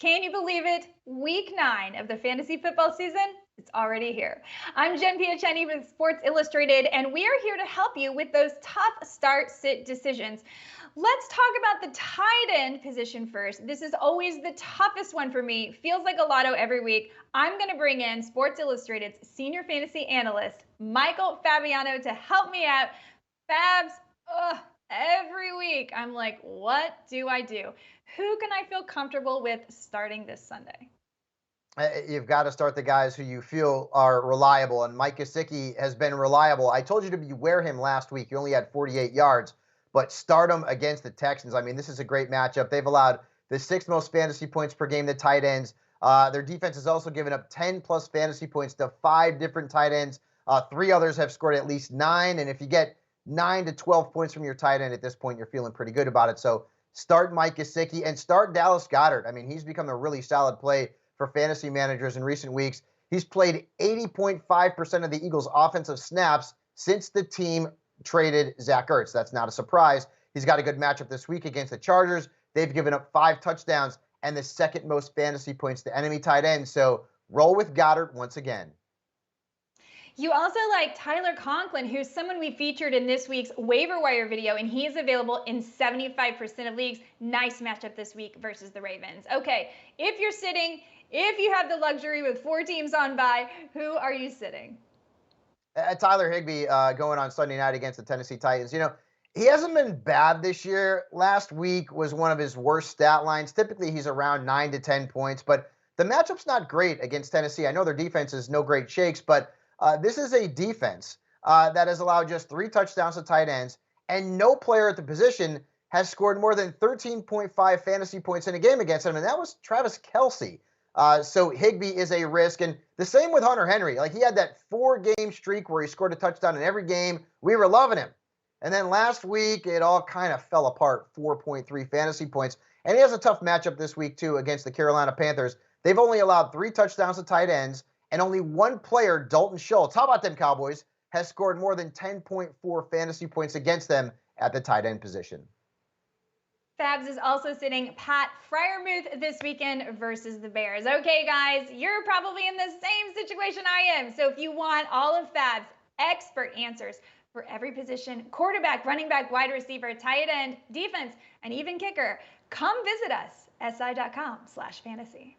Can you believe it? Week 9 of the fantasy football season, it's already here. I'm Jen Piacenti with Sports Illustrated, and we are here to help you with those tough start-sit decisions. Let's talk about the tight end position first. This is always the toughest one for me. Feels like a lotto every week. I'm going to bring in Sports Illustrated's senior fantasy analyst, Michael Fabiano, to help me out. Fabs, every week I'm like, what do I do? Who can I feel comfortable with starting this Sunday? You've got to start the guys who you feel are reliable, and Mike Gesicki has been reliable. I told you to beware him last week. He only had 48 yards, but start him against the Texans. I mean, this is a great matchup. They've allowed the 6th most fantasy points per game to tight ends. Their defense has also given up 10-plus fantasy points to 5 different tight ends. 3 others have scored at least 9, and if you get 9 to 12 points from your tight end at this point, you're feeling pretty good about it. So start Mike Gesicki and start Dallas Goedert. I mean, he's become a really solid play for fantasy managers in recent weeks. He's played 80.5% of the Eagles' offensive snaps since the team traded Zach Ertz. That's not a surprise. He's got a good matchup this week against the Chargers. They've given up 5 touchdowns and the 2nd most fantasy points to enemy tight ends. So roll with Goedert once again. You also like Tyler Conklin, who's someone we featured in this week's waiver wire video, and he is available in 75% of leagues. Nice matchup this week versus the Ravens. Okay, if you're sitting, if you have the luxury with 4 teams on bye, who are you sitting? Tyler HIGBEE going on Sunday night against the Tennessee Titans. You know, he hasn't been bad this year. Last week was one of his worst stat lines. Typically, he's around 9 to 10 points, but the matchup's not great against Tennessee. I know their defense is no great shakes, but this is a defense that has allowed just 3 touchdowns to tight ends, and no player at the position has scored more than 13.5 fantasy points in a game against him, and that was Travis Kelce. So HIGBEE is a risk, and the same with Hunter Henry. Like, he had that 4-game streak where he scored a touchdown in every game. We were loving him. And then last week, it all kind of fell apart, 4.3 fantasy points. And he has a tough matchup this week, too, against the Carolina Panthers. They've only allowed 3 touchdowns to tight ends, and only one player, Dalton Schultz, how about them Cowboys, has scored more than 10.4 fantasy points against them at the tight end position. Fabs is also sitting Pat Freiermuth this weekend versus the Bears. Okay, guys, you're probably in the same situation I am. So if you want all of Fab's expert answers for every position, quarterback, running back, wide receiver, tight end, defense, and even kicker, come visit us, si.com/fantasy.